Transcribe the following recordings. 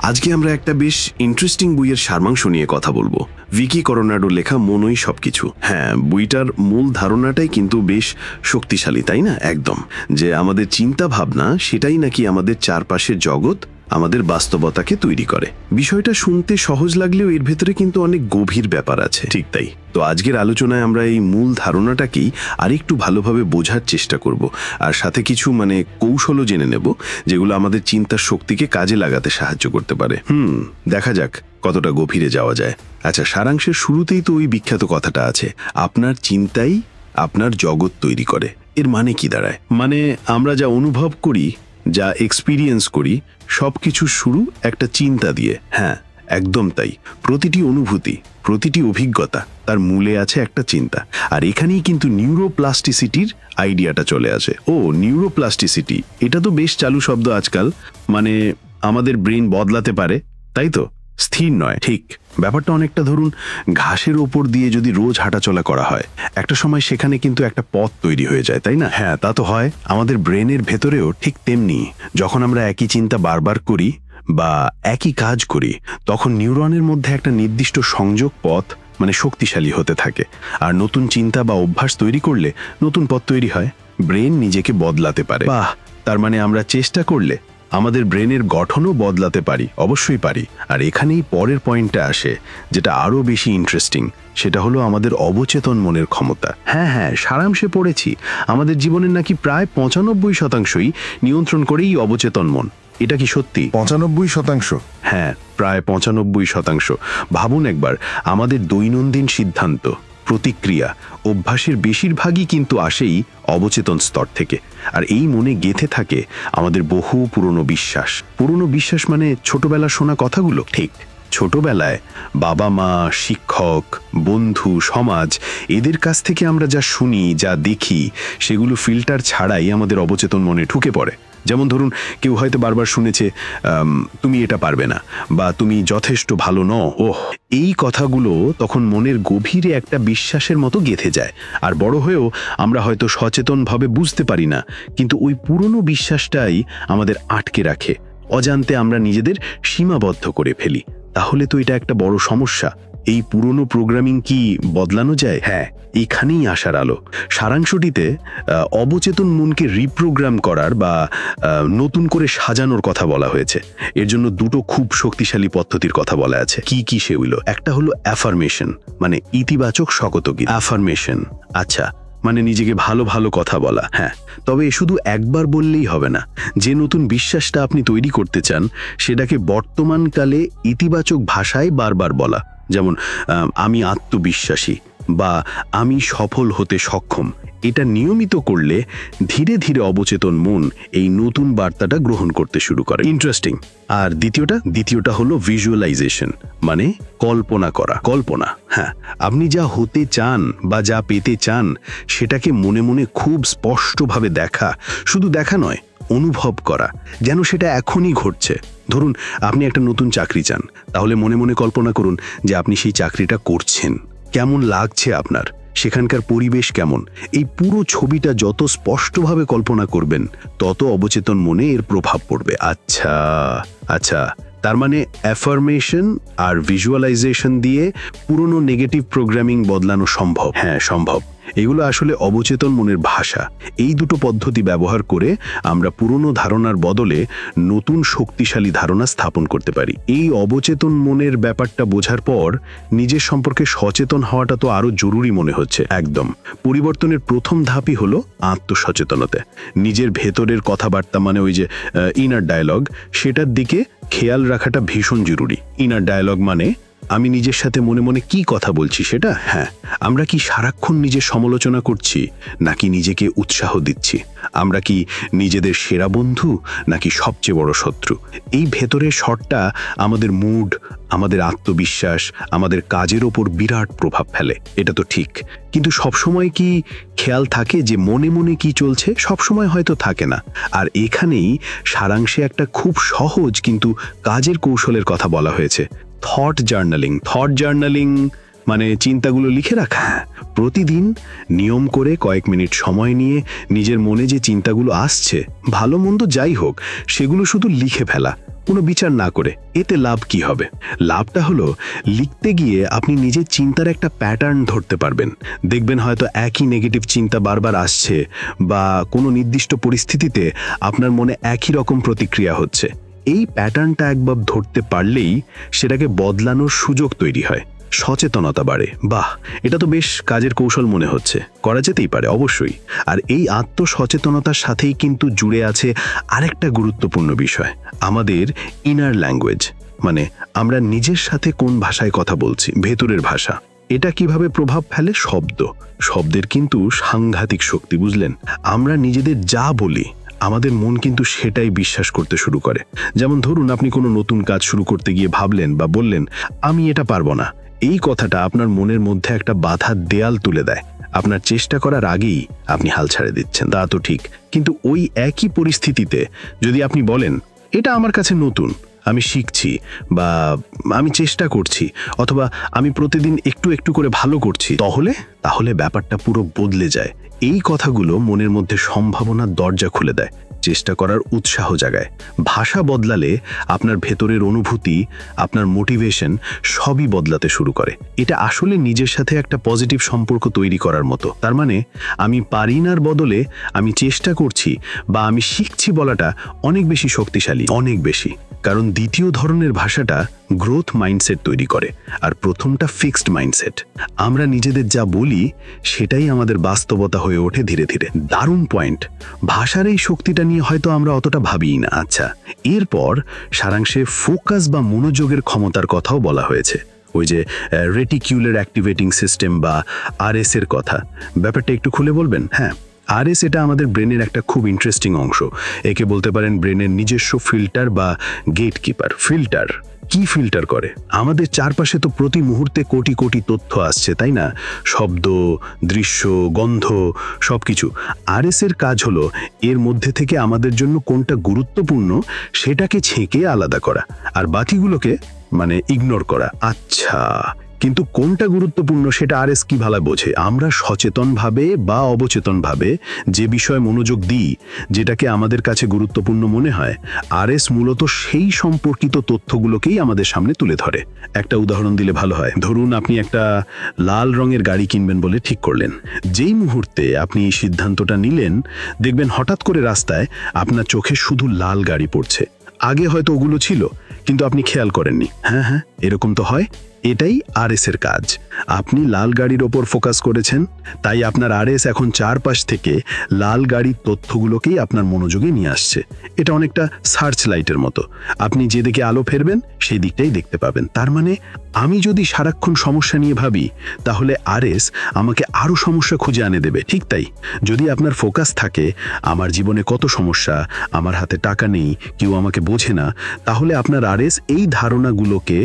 আজকে আমরা একটা বেশ ইন্টারেস্টিং বইয়ের সারাংশ নিয়ে কথা বলবো। ভিকি করোনাডোর লেখা মনই সবকিছু। হ্যাঁ, বইটার মূল ধারণাটাই কিন্তু বেশ শক্তিশালী, তাই না? একদম, যে আমাদের চিন্তা ভাবনা সেটাই নাকি আমাদের চারপাশের জগৎ, আমাদের বাস্তবতাকে তৈরি করে। বিষয়টা শুনতে সহজ লাগলেও এর ভেতরে কিন্তু অনেক গভীর ব্যাপার আছে। ঠিক তাই। তো আজকের আলোচনায় আমরা এই মূল ধারণাটাকেই আরেকটু ভালোভাবে বোঝার চেষ্টা করব, আর সাথে কিছু কৌশলও জেনে নেব যেগুলো আমাদের চিন্তার শক্তিকে কাজে লাগাতে সাহায্য করতে পারে। দেখা যাক কতটা গভীরে যাওয়া যায়। আচ্ছা, সারাংশের শুরুতেই তো ওই বিখ্যাত কথাটা আছে, আপনার চিন্তাই আপনার জগৎ তৈরি করে। এর মানে কি দাঁড়ায়? মানে আমরা যা অনুভব করি, যা এক্সপিরিয়েন্স করি, সবকিছু শুরু একটা চিন্তা দিয়ে। হ্যাঁ, একদম তাই। প্রতিটি অনুভূতি, প্রতিটি অভিজ্ঞতা, তার মূলে আছে একটা চিন্তা। আর এখানেই কিন্তু নিউরোপ্লাস্টিসিটির আইডিয়াটা চলে আসে। ও, নিউরোপ্লাস্টিসিটি, এটা তো বেশ চালু শব্দ আজকাল। মানে আমাদের ব্রেন বদলাতে পারে, তাই তো? স্থির নয়। ঠিক। ব্যাপারটা অনেকটা ধরুন ঘাসের ওপর দিয়ে যদি রোজ হাঁটাচলা করা হয়, একটা সময় সেখানে কিন্তু একটা পথ তৈরি হয়ে যায়, তাই না? হ্যাঁ, তা তো হয়। আমাদের ব্রেনের ভেতরেও ঠিক তেমনি। যখন আমরা একই চিন্তা বারবার করি বা একই কাজ করি, তখন নিউরনের মধ্যে একটা নির্দিষ্ট সংযোগ পথ শক্তিশালী হতে থাকে। আর নতুন চিন্তা বা অভ্যাস তৈরি করলে নতুন পথ তৈরি হয়। ব্রেন নিজেকে বদলাতে পারে। বাহ! তার মানে আমরা চেষ্টা করলে আমাদের ব্রেনের গঠনও বদলাতে পারি। অবশ্যই পারি। আর এখানেই পরের পয়েন্টটা আসে, যেটা আরো বেশি ইন্টারেস্টিং। সেটা হলো আমাদের অবচেতন মনের ক্ষমতা। হ্যাঁ, সারাংশে পড়েছি আমাদের জীবনের নাকি প্রায় 95%ই নিয়ন্ত্রণ করেই অবচেতন মন। এটা কি সত্যি? 95%? হ্যাঁ, প্রায় 95%। ভাবুন একবার, আমাদের দৈনন্দিন সিদ্ধান্ত, প্রতিক্রিয়া, অভ্যাসের বেশিরভাগই কিন্তু আসেই অবচেতন স্তর থেকে। আর এই মনে গেঁথে থাকে আমাদের বহু পুরনো বিশ্বাস। পুরনো বিশ্বাস মানে ছোটবেলার শোনা কথাগুলো। ঠিক। ছোটবেলায় বাবা মা, শিক্ষক, বন্ধু, সমাজ, এদের কাছ থেকে আমরা যা শুনি, যা দেখি, সেগুলো ফিল্টার ছাড়াই আমাদের অবচেতন মনে ঢুকে পড়ে। যেমন ধরুন, কেউ হয়তো বারবার শুনেছে তুমি এটা পারবে না, বা তুমি যথেষ্ট ভালো নও। ওহ, এই কথাগুলো তখন মনের গভীরে একটা বিশ্বাসের মতো গেঁথে যায়। আর বড় হয়েও আমরা হয়তো সচেতনভাবে বুঝতে পারি না, কিন্তু ওই পুরনো বিশ্বাসটাই আমাদের আটকে রাখে। অজান্তে আমরা নিজেদের সীমাবদ্ধ করে ফেলি। তাহলে তো এটা একটা বড় সমস্যা। এই পুরনো প্রোগ্রামিং কি বদলানো যায়? হ্যাঁ, এখানেই আসার আলো। সারাংশটিতে অবচেতন মনকে রিপ্রোগ্রাম করার বা নতুন করে সাজানোর কথা বলা হয়েছে। এর জন্য দুটো খুব শক্তিশালী পদ্ধতির কথা বলা আছে। কি সেগুলো? একটা হলো অ্যাফার্মেশন, মানে ইতিবাচক শকতগীত। অ্যাফার্মেশন, আচ্ছা, মানে নিজেকে ভালো ভালো কথা বলা। হ্যাঁ, তবে শুধু একবার বললেই হবে না। যে নতুন বিশ্বাসটা আপনি তৈরি করতে চান, সেটাকে বর্তমানকালে ইতিবাচক ভাষায় বারবার বলা। যেমন আমি আত্মবিশ্বাসী বা আমি সফল হতে সক্ষম। এটা নিয়মিত করলে ধীরে ধীরে অবচেতন মন এই নতুন বার্তাটা গ্রহণ করতে শুরু করে। ইন্টারেস্টিং। আর দ্বিতীয়টা হলো ভিজুয়ালাইজেশন, মানে কল্পনা করা। কল্পনা, হ্যাঁ, আপনি যা হতে চান বা যা পেতে চান, সেটাকে মনে মনে খুব স্পষ্টভাবে দেখা। শুধু দেখা নয়, অনুভব করা, যেন সেটা এখনই ঘটছে। ধরুন, আপনি একটা নতুন চাকরি চান, তাহলে মনে মনে কল্পনা করুন যে আপনি সেই চাকরিটা করছেন। কেমন লাগছে আপনার, সেখানকার পরিবেশ কেমন। এই পুরো ছবিটা যত স্পষ্টভাবে কল্পনা করবেন, তত অবচেতন মনে এর প্রভাব পড়বে। আচ্ছা, তার মানে অ্যাফার্মেশন আর ভিজুয়ালাইজেশন দিয়ে পুরনো নেগেটিভ প্রোগ্রামিং বদলানো সম্ভব। হ্যাঁ, সম্ভব। এগুলো আসলে অবচেতন মনের ভাষা। এই দুটো পদ্ধতি ব্যবহার করে আমরা পুরনো ধারণার বদলে নতুন শক্তিশালী ধারণা স্থাপন করতে পারি। এই অবচেতন মনের ব্যাপারটা বোঝার পর নিজের সম্পর্কে সচেতন হওয়াটা তো আরো জরুরি মনে হচ্ছে। একদম। পরিবর্তনের প্রথম ধাপই হলো আত্মসচেতনতা। নিজের ভেতরের কথাবার্তা, মানে ওই যে ইনার ডায়ালগ, সেটার দিকে খেয়াল রাখাটা ভীষণ জরুরি। ইনার ডায়ালগ মানে আমি নিজের সাথে মনে মনে কি কথা বলছি সেটা। হ্যাঁ, আমরা কি সারাক্ষণ নিজের সমালোচনা করছি, নাকি নিজেকে উৎসাহ দিচ্ছি? আমরা কি নিজেদের সেরা বন্ধু, নাকি সবচেয়ে বড় শত্রু? এই ভেতরের শটটা আমাদের মুড, আমাদের আত্মবিশ্বাস, আমাদের কাজের ওপর বিরাট প্রভাব ফেলে। এটা তো ঠিক, কিন্তু সবসময় কি খেয়াল থাকে যে মনে মনে কি চলছে? সবসময় হয়তো থাকে না। আর এখানেই সারাংশে একটা খুব সহজ কিন্তু কাজের কৌশলের কথা বলা হয়েছে, থট জার্নালিং। মানে চিন্তাগুলো লিখে রাখা? প্রতিদিন নিয়ম করে কয়েক মিনিট সময় নিয়ে নিজের মনে যে চিন্তাগুলো আসছে, ভালো মন্দ যাই হোক, সেগুলো শুধু লিখে ফেলা, কোনো বিচার না করে। এতে লাভ কি হবে? লাভটা হলো, লিখতে গিয়ে আপনি নিজের চিন্তার একটা প্যাটার্ন ধরতে পারবেন। দেখবেন হয়তো একই নেগেটিভ চিন্তা বারবার আসছে, বা কোনো নির্দিষ্ট পরিস্থিতিতে আপনার মনে একই রকম প্রতিক্রিয়া হচ্ছে। এই প্যাটার্নটা একবার ধরতে পারলেই সেটাকে বদলানোর সুযোগ তৈরি হয়, সচেতনতা বাড়ে। বাহ, এটা তো বেশ কাজের কৌশল মনে হচ্ছে, করা যেতেই পারে অবশ্যই। আর এই আত্মসচেতনতার সাথেই কিন্তু জুড়ে আছে আরেকটা গুরুত্বপূর্ণ বিষয়, আমাদের ইনার ল্যাঙ্গুয়েজ। মানে আমরা নিজের সাথে কোন ভাষায় কথা বলছি, ভেতরের ভাষা। এটা কিভাবে প্রভাব ফেলে? শব্দের কিন্তু সাংঘাতিক শক্তি, বুঝলেন? আমরা নিজেদের যা বলি, আমাদের মন কিন্তু সেটাই বিশ্বাস করতে শুরু করে। যেমন ধরুন, আপনি কোনো নতুন কাজ শুরু করতে গিয়ে ভাবলেন বা বললেন, আমি এটা পারবো না। এই কথাটা আপনার মনের মধ্যে একটা বাধার দেয়াল তুলে দেয়। আপনার চেষ্টা করার আগেই আপনি হাল ছাড়ে দিচ্ছেন। তা তো ঠিক, কিন্তু ওই একই পরিস্থিতিতে যদি আপনি বলেন, এটা আমার কাছে নতুন, আমি শিখছি, বা আমি চেষ্টা করছি, অথবা আমি প্রতিদিন একটু একটু করে ভালো করছি, তাহলে ব্যাপারটা পুরো বদলে যায়। এই কথাগুলো মনের মধ্যে সম্ভাবনার দরজা খুলে দেয়, চেষ্টা করার উৎসাহ জাগায়। ভাষা বদলালে আপনার ভেতরের অনুভূতি, আপনার মোটিভেশন সবই বদলাতে শুরু করে। এটা আসলে নিজের সাথে একটা পজিটিভ সম্পর্ক তৈরি করার মতো। তার মানে আমি পারি নার বদলে আমি চেষ্টা করছি বা আমি শিখছি বলাটা অনেক বেশি শক্তিশালী, অনেক বেশি। কারণ দ্বিতীয় ধরনের ভাষাটা গ্রোথ মাইন্ডসেট তৈরি করে, আর প্রথমটা ফিক্সড মাইন্ডসেট। আমরা নিজেদের যা বলি সেটাই আমাদের বাস্তবতা হয়ে ওঠে ধীরে ধীরে। দারুণ পয়েন্ট। ভাষার এই শক্তিটা নিয়ে হয়তো আমরা অতটা ভাবিই না। আচ্ছা, এরপর সারাংশে ফোকাস বা মনোযোগের ক্ষমতার কথাও বলা হয়েছে। ওই যে রেটিকিউলার অ্যাক্টিভেটিং সিস্টেম বা আরএস এর কথা, ব্যাপারটা একটু খুলে বলবেন? হ্যাঁ, আরএস এটা আমাদের ব্রেনের একটা খুব ইন্টারেস্টিং অংশ। একে বলতে পারেন ব্রেনের নিজস্ব ফিল্টার বা গেটকিপার। ফিল্টার কি ফিল্টার করে? আমাদের চারপাশে তো প্রতি মুহূর্তে কোটি কোটি তথ্য আসছে, তাই না? শব্দ, দৃশ্য, গন্ধ, সবকিছু। আরএস এর কাজ হলো এর মধ্যে থেকে আমাদের জন্য কোনটা গুরুত্বপূর্ণ সেটাকে ছেঁকে আলাদা করা, আর বাকিগুলোকে ইগনোর করা। আচ্ছা, কিন্তু কোনটা গুরুত্বপূর্ণ সেটা আরএস কি ভালো বোঝে? আমরা সচেতনভাবে বা অবচেতনভাবে যে বিষয়ে মনোযোগ দিই, যেটাকে আমাদের কাছে গুরুত্বপূর্ণ মনে হয়, আরএস মূলত সেই সম্পর্কিত তথ্যগুলোকেই আমাদের সামনে তুলে ধরে। একটা উদাহরণ দিলে ভালো হয়। ধরুন, আপনি একটা লাল রঙের গাড়ি কিনবেন বলে ঠিক করলেন। যেই মুহূর্তে আপনি এই সিদ্ধান্তটা নিলেন, দেখবেন হঠাৎ করে রাস্তায় আপনার চোখে শুধু লাল গাড়ি পড়ছে। আগে হয়তো ওগুলো ছিল, কিন্তু আপনি খেয়াল করেননি। হ্যাঁ, এরকম তো হয়। এটাই আরএস এর কাজ। আপনি লাল গাড়ির ওপর ফোকাস করেছেন, তাই আপনার আরএস এখন চারপাশ থেকে লাল গাড়ির তথ্যগুলোকেই আপনার মনোযোগে নিয়ে আসছে। এটা অনেকটা সার্চ লাইটের মতো। আপনি যেদিকে আলো ফেরবেন সেই দিকটাই দেখতে পাবেন। তার মানে আমি যদি সারাক্ষণ সমস্যা নিয়ে ভাবি, তাহলে আরএস আমাকে আরো সমস্যা খুঁজে আনে দেবে। ঠিক তাই, যদি আপনার ফোকাস থাকে আমার জীবনে কত সমস্যা, আমার হাতে টাকা নেই, কেউ আমাকে বোঝে না, তাহলে আপনার আরএস এই ধারণাগুলোকে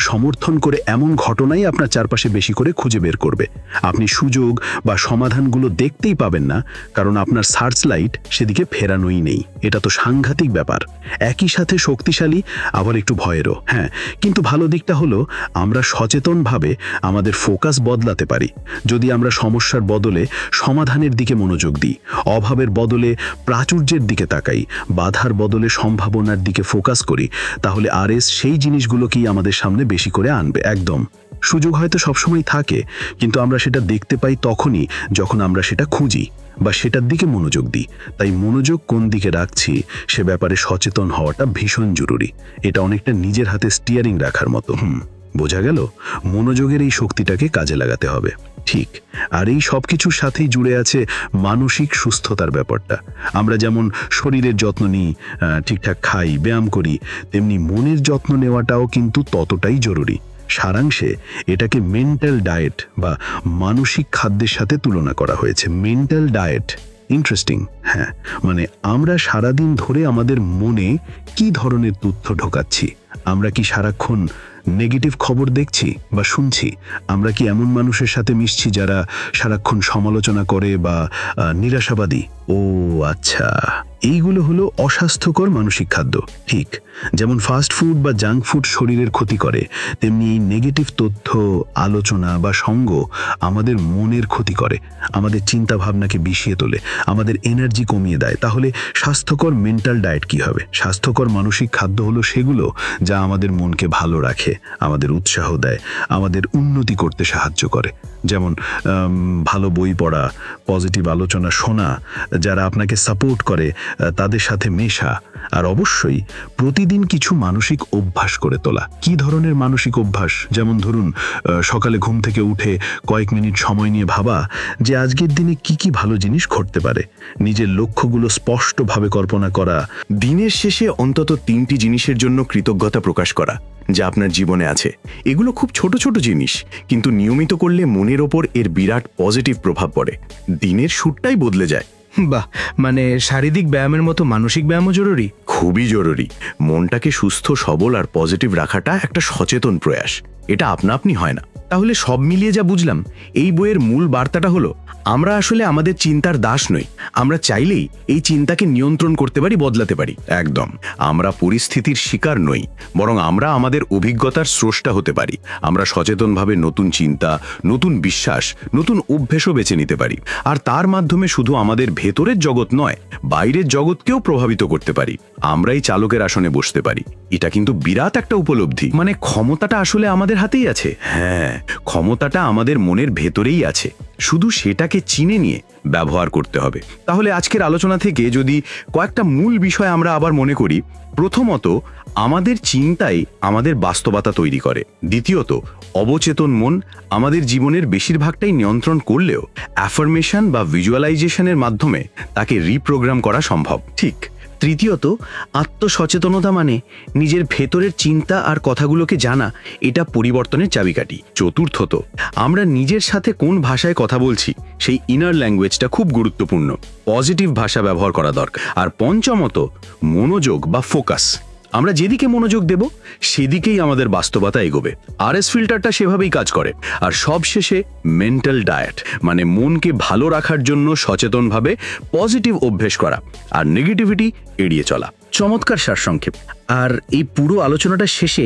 সমর্থন করে এমন ঘটনাই আপনার চারপাশে বেশি করে খুঁজে বের করবে। আপনি সুযোগ বা সমাধানগুলো দেখতেই পাবেন না, কারণ আপনার সার্চ লাইট সেদিকে ফেরানোই নেই। এটা তো সাংঘাতিক ব্যাপার। একই সাথে শক্তিশালী, আবার একটু ভয়েরও। হ্যাঁ, কিন্তু ভালো দিকটা হলো আমরা সচেতনভাবে আমাদের ফোকাস বদলাতে পারি। যদি আমরা সমস্যার বদলে সমাধানের দিকে মনোযোগ দিই, অভাবের বদলে প্রাচুর্যের দিকে তাকাই, বাধার বদলে সম্ভাবনার দিকে ফোকাস করি, তাহলে আরএস সেই জিনিসগুলোকেই আমাদের সামনে বেশি করে আনবে। একদম। সুযোগ হয়তো সবসময় থাকে, কিন্তু আমরা সেটা দেখতে পাই তখনই যখন আমরা সেটা খুঁজি বা সেটার দিকে মনোযোগ দিই। তাই মনোযোগ কোন দিকে রাখছি সে ব্যাপারে সচেতন হওয়াটা ভীষণ জরুরি। এটা অনেকটা নিজের হাতে স্টিয়ারিং রাখার মতো। বোঝা গেল? মনোযোগের এই শক্তিটাকে কাজে লাগাতে হবে। ঠিক। আর এই সব কিছুর সাথেই জুড়ে আছে মানসিক সুস্থতার ব্যাপারটা। আমরা যেমন শরীরের যত্ন নিই, ঠিকঠাক খাই, ব্যায়াম করি, তেমনি মনের যত্ন নেওয়াটাও কিন্তু ততটাই জরুরি। সারাংশে এটাকে মেন্টাল ডায়েট বা মানসিক খাদ্যের সাথে তুলনা করা হয়েছে। Mental diet, interesting. হ্যাঁ, আমরা সারাদিন ধরে আমাদের মনে কি ধরনের তথ্য ঢোকাচ্ছি? আমরা কি সারাক্ষণ নেগেটিভ খবর দেখছি বা শুনছি? আমরা কি এমন মানুষের সাথে মিশছি যারা সারাক্ষণ সমালোচনা করে বা নিরাশাবাদী? ও আচ্ছা, এইগুলো হলো অস্বাস্থ্যকর মানসিক খাদ্য। ঠিক যেমন ফাস্ট ফুড বা জাঙ্ক ফুড শরীরের ক্ষতি করে, তেমনি এই নেগেটিভ তথ্য, আলোচনা বা সঙ্গ আমাদের মনের ক্ষতি করে, আমাদের চিন্তা ভাবনাকে বিষিয়ে তোলে, আমাদের এনার্জি কমিয়ে দেয়। তাহলে স্বাস্থ্যকর মেন্টাল ডায়েট কি হবে? স্বাস্থ্যকর মানসিক খাদ্য হলো সেগুলো যা আমাদের মনকে ভালো রাখে, আমাদের উৎসাহ দেয়, আমাদের উন্নতি করতে সাহায্য করে। যেমন ভালো বই পড়া, পজিটিভ আলোচনা শোনা, যারা আপনাকে সাপোর্ট করে তাদের সাথে মেশা, আর অবশ্যই প্রতিদিন কিছু মানসিক অভ্যাস করে তোলা। কি ধরনের মানসিক অভ্যাস? যেমন ধরুন, সকালে ঘুম থেকে উঠে কয়েক মিনিট সময় নিয়ে ভাবা যে আজকের দিনে কি কি ভালো জিনিস ঘটতে পারে, নিজের লক্ষ্যগুলো স্পষ্টভাবে কল্পনা করা, দিনের শেষে অন্তত 3টি জিনিসের জন্য কৃতজ্ঞতা প্রকাশ করা যা আপনার জীবনে আছে। এগুলো খুব ছোট ছোট জিনিস, কিন্তু নিয়মিত করলে মনের ওপর এর বিরাট পজিটিভ প্রভাব পড়ে। দিনের শুরুটাই বদলে যায়। বাহ, মানে শারীরিক ব্যায়ামের মতো মানসিক ব্যায়ামও জরুরি? খুবই জরুরি। মনটাকে সুস্থ, সবল আর পজিটিভ রাখাটা একটা সচেতন প্রয়াস, এটা আপনা আপনি হয় না। তাহলে সব মিলিয়ে যা বুঝলাম, এই বইয়ের মূল বার্তাটা হলো আমরা আসলে আমাদের চিন্তার দাস নই। আমরা চাইলেই এই চিন্তাকে নিয়ন্ত্রণ করতে পারি, বদলাতে পারি। একদম, আমরা পরিস্থিতির শিকার নই, বরং আমরা আমাদের অভিজ্ঞতার স্রষ্টা হতে পারি। আমরা সচেতনভাবে নতুন চিন্তা, নতুন বিশ্বাস, নতুন অভ্যেসও বেছে নিতে পারি। আর তার মাধ্যমে শুধু আমাদের ভেতরের জগৎ নয়, বাইরের জগৎকেও প্রভাবিত করতে পারি। আমরাই চালকের আসনে বসতে পারি। এটা কিন্তু বিরাট একটা উপলব্ধি। মানে ক্ষমতাটা আসলে আমাদের হাতেই আছে? হ্যাঁ, ক্ষমতাটা আমাদের মনের ভেতরেই আছে, শুধু সেটাকে চিনে নিয়ে ব্যবহার করতে হবে। তাহলে আজকের আলোচনা থেকে যদি কয়েকটা মূল বিষয় আমরা আবার মনে করি: প্রথমত, আমাদের চিন্তাই আমাদের বাস্তবতা তৈরি করে। দ্বিতীয়ত, অবচেতন মন আমাদের জীবনের বেশিরভাগটাই নিয়ন্ত্রণ করলেও অ্যাফার্মেশন বা ভিজুয়ালাইজেশনের মাধ্যমে তাকে রিপ্রোগ্রাম করা সম্ভব। ঠিক। তৃতীয়ত, আত্মসচেতনতা মানে নিজের ভেতরের চিন্তা আর কথাগুলোকে জানা, এটা পরিবর্তনের চাবিকাঠি। চতুর্থত, আমরা নিজের সাথে কোন ভাষায় কথা বলছি সেই ইনার ল্যাঙ্গুয়েজটা খুব গুরুত্বপূর্ণ। পজিটিভ ভাষা ব্যবহার করা দরকার। আর পঞ্চমত, মনোযোগ বা ফোকাস। আমরা যেদিকে মনোযোগ দেব সেদিকেই আমাদের বাস্তবতা এগোবে। আরএস ফিল্টারটা সেভাবেই কাজ করে। আর সবশেষে মেন্টাল ডায়েট, মানে মনকে ভালো রাখার জন্য সচেতনভাবে পজিটিভ অভ্যেস করা আর নেগেটিভিটি এড়িয়ে চলা। চমৎকার সারসংক্ষেপ। আর এই পুরো আলোচনাটা শেষে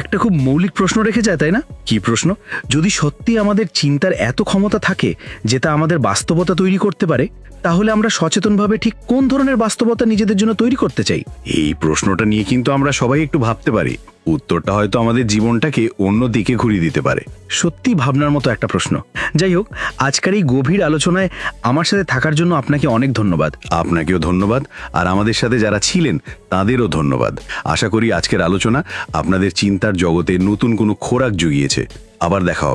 একটা খুব মৌলিক প্রশ্ন রেখে যায়, তাই না? কি প্রশ্ন? যদি সত্যি আমাদের চিন্তার এত ক্ষমতা থাকে যে তা আমাদের বাস্তবতা তৈরি করতে পারে, তাহলে আমরা সচেতনভাবে ঠিক কোন ধরনের বাস্তবতা নিজেদের জন্য তৈরি করতে চাই? এই প্রশ্নটা নিয়ে কিন্তু আমরা সবাই একটু ভাবতে পারি। উত্তরটা হয়তো আমাদের জীবনটাকে অন্য দিকে ঘুরিয়ে দিতে পারে। সত্যি ভাবনার মতো একটা প্রশ্ন। যাই হোক, আজকের এই গভীর আলোচনায় আমার সাথে থাকার জন্য আপনাকে অনেক ধন্যবাদ। আপনাকেও ধন্যবাদ, আর আমাদের সাথে যারা ছিলেন তাদেরও ধন্যবাদ। আশা করি আজকের আলোচনা আপনাদের চিন্তার জগতে নতুন কোনো খোরাক জুগিয়েছে। আবার দেখা হবে।